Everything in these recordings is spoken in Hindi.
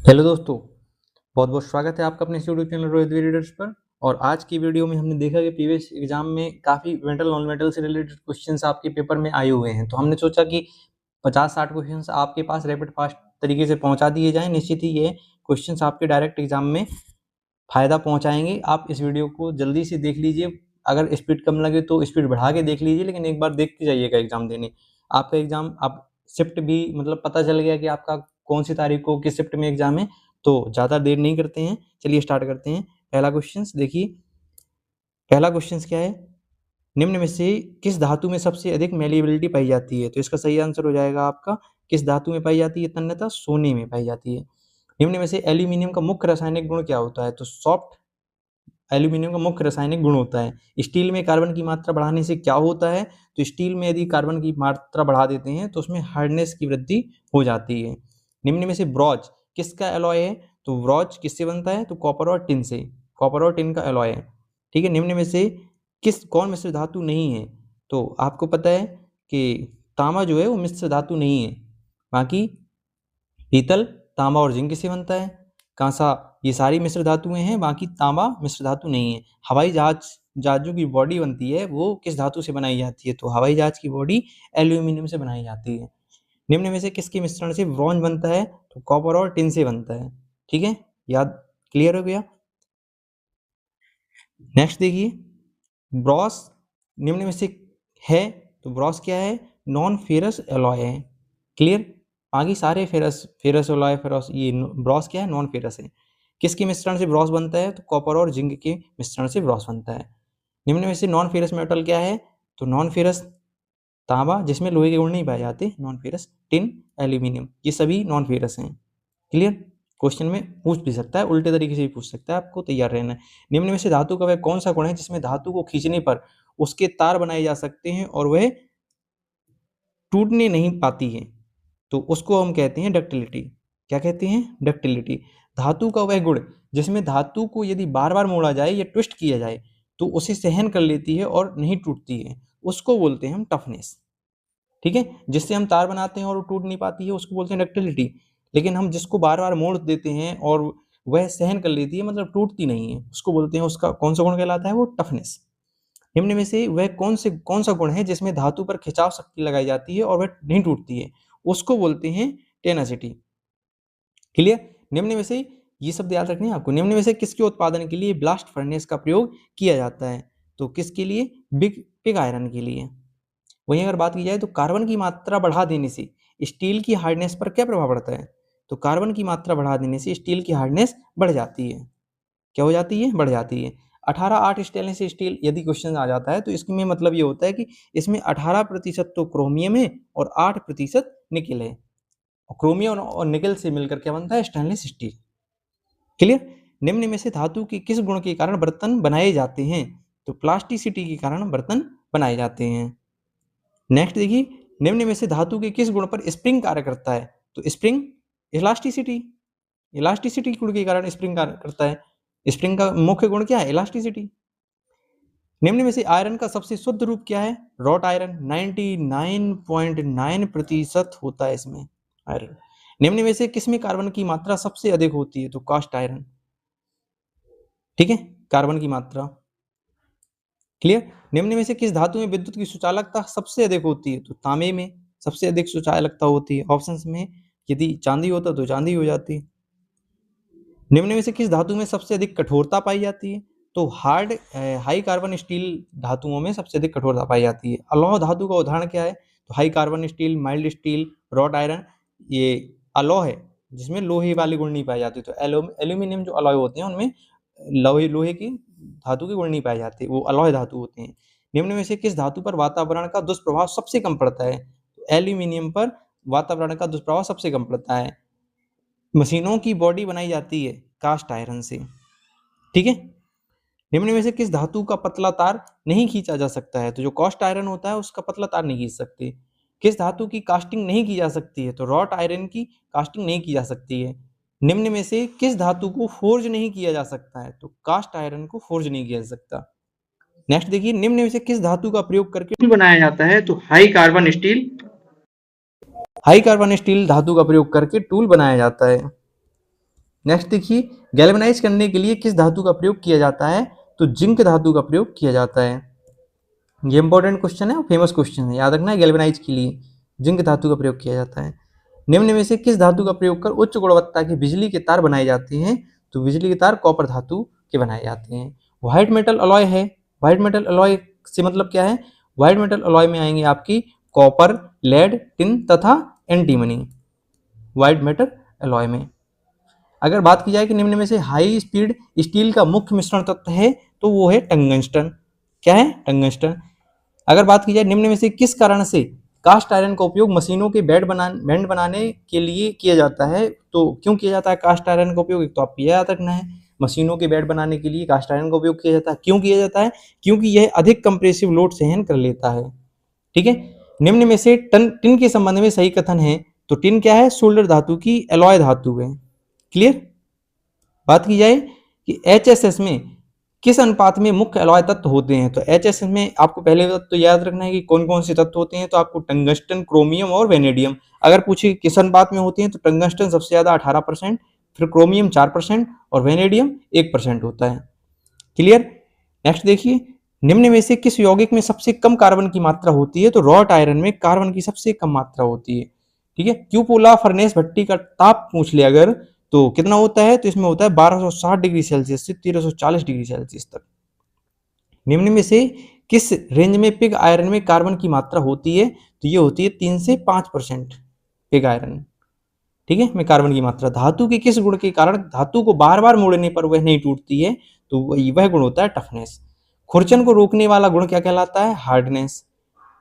हेलो दोस्तों, बहुत बहुत स्वागत है आपका अपने यूट्यूब चैनल रोहित रीडर्स पर। और आज की वीडियो में हमने देखा कि प्रीवियस एग्जाम में काफ़ी मेटल नॉन मेटल से रिलेटेड क्वेश्चंस आपके पेपर में आए हुए हैं। तो हमने सोचा कि 50-60 क्वेश्चंस आपके पास रैपिड फास्ट तरीके से पहुंचा दिए जाएं। निश्चित ही ये क्वेश्चंस आपके डायरेक्ट एग्जाम में फ़ायदा पहुंचाएंगे। आप इस वीडियो को जल्दी से देख लीजिए। अगर स्पीड कम लगे तो स्पीड बढ़ा के देख लीजिए, लेकिन एक बार देखते जाइएगा एग्जाम देने। आपका एग्जाम आप शिफ्ट भी मतलब पता चल गया कि आपका कौन सी तारीख को किस शिफ्ट में एग्जाम है। तो ज़्यादा देर नहीं करते हैं, चलिए स्टार्ट करते हैं। पहला क्वेश्चन देखिए, पहला क्वेश्चन क्या है, निम्न में से किस धातु में सबसे अधिक मेलिएबिलिटी पाई जाती है। तो इसका सही आंसर हो जाएगा आपका, किस धातु में पाई जाती है तन्यता, सोने में पाई जाती है। निम्न में से एल्यूमिनियम का मुख्य रासायनिक गुण क्या होता है। तो सॉफ्ट एल्यूमिनियम का मुख्य रासायनिक गुण होता है। स्टील में कार्बन की मात्रा बढ़ाने से क्या होता है। तो स्टील में यदि कार्बन की मात्रा बढ़ा देते हैं तो उसमें हार्डनेस की वृद्धि हो जाती है। निम्न में से ब्रॉन्ज किसका एलॉय है। तो ब्रॉन्ज किससे बनता है। तो कॉपर और टिन से, कॉपर और टिन का एलॉय है। ठीक है। निम्न में से कौन मिश्र धातु नहीं है। तो आपको पता है कि तांबा जो है वो मिश्र धातु नहीं है। बाकी पीतल, तांबा और जिंक से बनता है। कांसा, ये सारी मिश्र धातुएं हैं, बाकी तांबा मिश्र धातु नहीं है। हवाई जहाजों की बॉडी बनती है वो किस धातु से बनाई जाती है। तो हवाई जहाज की बॉडी एल्यूमिनियम से बनाई जाती है। निम्न में से किसके मिश्रण से ब्रॉन्ज बनता है। तो कॉपर और टिन से बनता है। ठीक है, याद क्लियर हो गया। नेक्स्ट देखिए, ब्रॉस निम्न में से है। तो ब्रॉस क्या है, नॉन फेरस एलॉय है। क्लियर, बाकी सारे फेरस फेरस एलॉय फेरस, ये ब्रॉस क्या है, नॉन फेरस है। किसके मिश्रण से ब्रॉस बनता है। तो कॉपर और जिंक के मिश्रण से ब्रॉस बनता है। निम्न में से नॉन फेरस मेटल क्या है। तो नॉन फेरस तांबा, जिसमें लोहे के गुण नहीं पाए जाते, नॉन फेरस। टिन, एल्यूमिनियम, ये सभी नॉन फेरस हैं। क्लियर, क्वेश्चन में पूछ भी सकता है, उल्टे तरीके से भी पूछ सकता है, आपको तैयार रहना है। निम्न में से धातु का वह कौन सा गुण है जिसमें धातु को खींचने पर उसके तार बनाए जा सकते हैं और वह टूटने नहीं पाती है। तो उसको हम कहते हैं डक्टिलिटी। क्या कहते हैं, डक्टिलिटी। धातु का वह गुण जिसमें धातु को यदि बार बार मोड़ा जाए या ट्विस्ट किया जाए तो उसे सहन कर लेती है और नहीं टूटती है, उसको बोलते हैं हम टफनेस। ठीक है, जिससे हम तार बनाते हैं और वो टूट नहीं पाती है उसको बोलते हैं डक्टिलिटी। लेकिन हम जिसको बार बार मोड़ देते हैं और वह सहन कर लेती है, मतलब टूटती नहीं है, उसको बोलते हैं, उसका कौन सा गुण कहलाता है, वो टफनेस। निम्न में से वह कौन सा गुण है जिसमें धातु पर खिंचाव शक्ति लगाई जाती है और वह नहीं टूटती है, उसको बोलते हैं टेनासिटी। क्लियर। निम्न में से, ये शब्द याद रखने हैं आपको, निम्न में से किसके उत्पादन के लिए ब्लास्ट फर्नेस का प्रयोग किया जाता है। तो किसके लिए, बिग पिग आयरन के लिए। वहीं अगर बात की जाए तो कार्बन की मात्रा बढ़ा देने से स्टील की हार्डनेस पर क्या प्रभाव पड़ता है। तो कार्बन की मात्रा बढ़ा देने से स्टील की हार्डनेस बढ़ जाती है। क्या हो जाती है, बढ़ जाती है। 18-8 स्टेनलेस स्टील यदि क्वेश्चन आ जाता है तो इसमें मतलब ये होता है कि इसमें 18% तो क्रोमियम है और 8% निकल है। और क्रोमियम और निकल से मिलकर क्या बनता है, स्टेनलेस स्टील। क्लियर। निम्न में से धातु के किस गुण के कारण बर्तन बनाए जाते हैं। तो प्लास्टिसिटी के कारण बर्तन बनाए जाते हैं। नेक्स्ट देखिए, निम्न में से धातु के किस गुण पर स्प्रिंग कार्य करता है। तो स्प्रिंग, इलास्टिसिटी। इलास्टिसिटी गुण के कारण स्प्रिंग कार्य करता है। स्प्रिंग का मुख्य गुण क्या है, इलास्टिसिटी। निम्न में से आयरन का सबसे शुद्ध रूप क्या है। रॉट आयरन 99.9% होता है इसमें आयरन। निम्न में से किसमें कार्बन की मात्रा सबसे अधिक होती है। तो कास्ट आयरन। ठीक है, कार्बन की मात्रा। क्लियर। निम्न में से किस धातु में विद्युत की सुचालकता सबसे अधिक होती है। तो तांबे में सबसे अधिक सुचालकता होती है। ऑप्शंस में यदि चांदी होता तो चांदी हो जाती। निम्न में से किस धातु में सबसे अधिक कठोरता पाई जाती है। तो हाई कार्बन स्टील धातुओं में सबसे अधिक कठोरता पाई जाती है। अलौह धातु का उदाहरण क्या है। तो high carbon steel, mild steel, wrought iron, ये अलौह है जिसमें लोहे वाले गुण नहीं पाए जाते। तो एल्यूमिनियम जो अलॉय होते हैं उनमें लोहे की धातु के गुण नहीं पाए जाते, वो अलॉय धातु होते हैं। निम्न में से किस धातु पर वातावरण का दुष्प्रभाव सबसे कम पड़ता है। तो एल्यूमिनियम पर वातावरण का दुष्प्रभाव सबसे कम पड़ता है। मशीनों की बॉडी बनाई जाती है कास्ट आयरन से। ठीक है। निम्न में से किस धातु का पतला तार नहीं खींचा जा सकता है। तो जो कास्ट आयरन होता है उसका पतला तार नहीं खींच सकते। किस धातु की कास्टिंग नहीं की जा सकती है। तो रॉट आयरन की कास्टिंग नहीं की जा सकती है। निम्न में से किस धातु को फोर्ज नहीं किया जा सकता है। तो कास्ट आयरन को फोर्ज नहीं किया जा सकता। नेक्स्ट देखिए, निम्न में से किस धातु का प्रयोग करके बनाया जाता है। तो हाई कार्बन स्टील धातु का प्रयोग करके टूल बनाया जाता है। नेक्स्ट देखिए, गैल्वेनाइज करने के लिए किस धातु का प्रयोग किया जाता है? तो जिंक धातु का प्रयोग किया जाता है। ये इंपॉर्टेंट क्वेश्चन है और फेमस क्वेश्चन है, याद रखना है। गैल्वेनाइज के लिए जिंक धातु का प्रयोग किया जाता है। निम्न में से किस धातु का प्रयोग कर उच्च गुणवत्ता के बिजली के तार बनाए जाते हैं? तो बिजली के तार कॉपर धातु के बनाए जाते हैं। व्हाइट मेटल अलॉय है। व्हाइट मेटल अलॉय से मतलब क्या है? व्हाइट मेटल अलॉय में आएंगे आपकी कॉपर, लेड, टिन तथा एंटीमनी, व्हाइट मेटल अलॉय में। अगर बात की जाए कि निम्न में से हाई स्पीड स्टील का मुख्य मिश्रण तत्व है, तो वो है टंगस्टन। क्या है? टंगस्टन। अगर बात की जाए निम्न में से किस कारण से कास्ट आयरन का उपयोग मशीनों के बेंड बनाने के लिए किया जाता है? तो क्यों किया जाता है कास्ट आयरन का उपयोग? एक तो आपको याद रखना है, मशीनों के बेड बनाने के लिए कास्ट आयरन का उपयोग किया जाता है। क्यों किया जाता है? क्योंकि यह अधिक कंप्रेसिव लोड सहन कर लेता है। ठीक है। निम्न में से टिन के संबंध में सही कथन है। तो टिन क्या है? सोल्डर धातु की एलॉय धातु है। क्लियर। बात की जाए कि एचएसएस में किस अनुपात में मुख्य एलॉय तत्व होते हैं? तो एचएसएस में आपको पहले तो याद रखना है कि कौन कौन से तत्व होते हैं। तो आपको टंगस्टन, क्रोमियम और वेनेडियम। अगर पूछे किस अनुपात में होते हैं, तो टंगस्टन सबसे ज्यादा 18%, फिर क्रोमियम 4% और वेनेडियम 1% होता है। क्लियर। नेक्स्ट देखिए, निम्न में से किस यौगिक में सबसे कम कार्बन की मात्रा होती है? तो रॉट आयरन में कार्बन की सबसे कम मात्रा होती है। ठीक है। क्यूपोला फर्नेस भट्टी का ताप पूछ ले अगर, तो कितना होता है? तो इसमें होता है 1260 डिग्री सेल्सियस से 1340 डिग्री सेल्सियस तक। निम्न में से किस रेंज में पिग आयरन में कार्बन की मात्रा होती है? तो ये होती है 3 से 5% पिग आयरन। ठीक है, में कार्बन की मात्रा। धातु के किस गुण के कारण धातु को बार बार मोड़ने पर वह नहीं टूटती है? तो वह गुण होता है टफनेस। खुरचन को रोकने वाला गुण क्या कहलाता है? हार्डनेस।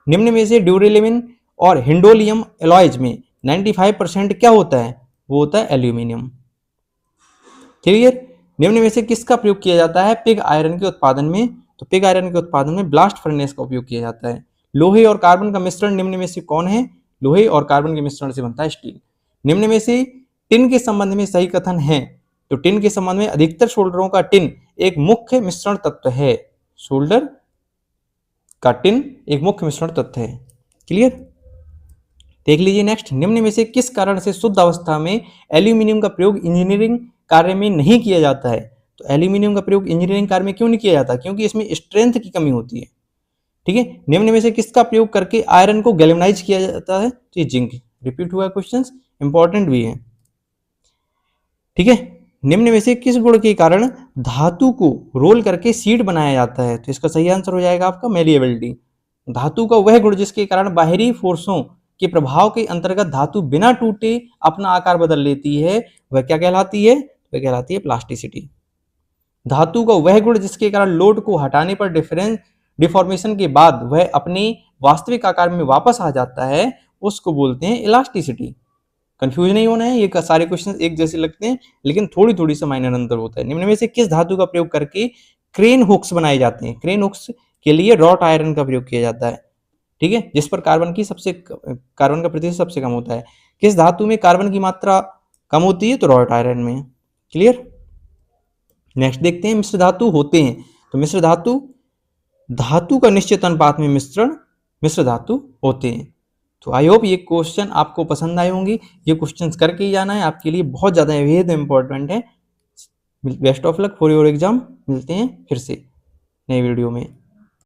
निम्न में से ड्यूरेलिन और हिंडोलियम एलॉयज में 95% क्या होता है? वो होता है एल्यूमिनियम। क्लियर। निम्न में से किसका प्रयोग किया जाता है पिग आयरन के उत्पादन में? तो पिग आयरन के उत्पादन में ब्लास्ट फर्नेस का उपयोग किया जाता है। लोहे और कार्बन का मिश्रण निम्न में से कौन है? लोहे और कार्बन के मिश्रण से बनता है स्टील। निम्न में से टिन के संबंध में सही कथन है? तो टिन के संबंध में अधिकतर सोल्डरों का टिन एक मुख्य मिश्रण तत्व है। सोल्डर का टिन एक मुख्य मिश्रण तत्व है। क्लियर। देख लीजिए नेक्स्ट, निम्न में से किस कारण से शुद्ध अवस्था में एल्यूमिनियम का प्रयोग इंजीनियरिंग कार्य में नहीं किया जाता है? तो एल्यूमिनियम का प्रयोग इंजीनियरिंग कार्य में क्यों नहीं किया जाता? क्योंकि इसमें स्ट्रेंथ की कमी होती है। ठीक है। निम्न में से किसका प्रयोग करके आयरन को गैल्वेनाइज किया जाता है? तो ये जिंक। रिपीट हुआ क्वेश्चन, इंपॉर्टेंट भी है। ठीक है। निम्न में से किस गुण के कारण धातु को रोल करके शीट बनाया जाता है? तो इसका सही आंसर हो जाएगा आपका मेलिएबिलिटी। धातु का वह गुण जिसके कारण बाहरी फोर्सों के प्रभाव के अंतर्गत धातु बिना टूटे अपना आकार बदल लेती है, वह क्या कहलाती है? वह कहलाती है प्लास्टिसिटी। धातु का वह गुण जिसके कारण लोड को हटाने पर डिफॉर्मेशन के बाद वह अपने वास्तविक आकार में वापस आ जाता है, उसको बोलते हैं इलास्टिसिटी। कंफ्यूज नहीं होना है, ये सारे क्वेश्चन एक जैसे लगते हैं लेकिन थोड़ी थोड़ी सा माइनर अंतर होता है। निम्न में से किस धातु का प्रयोग करके क्रेन हुक्स बनाए जाते हैं? क्रेन हुक्स के लिए रॉट आयरन का प्रयोग किया जाता है। ठीक है, जिस पर कार्बन का प्रतिशत सबसे कम होता है। किस धातु में कार्बन की मात्रा कम होती है? तो रॉट आयरन में। क्लियर। नेक्स्ट देखते हैं, मिश्र धातु होते हैं। तो मिश्र धातु का निश्चित अनुपात में मिश्र धातु होते हैं। तो आई होप ये क्वेश्चन आपको पसंद आए होंगे। ये क्वेश्चंस करके ही जाना है, आपके लिए बहुत ज़्यादा बेहद इंपॉर्टेंट है। Best of luck for your exam. मिलते हैं फिर से नए वीडियो में।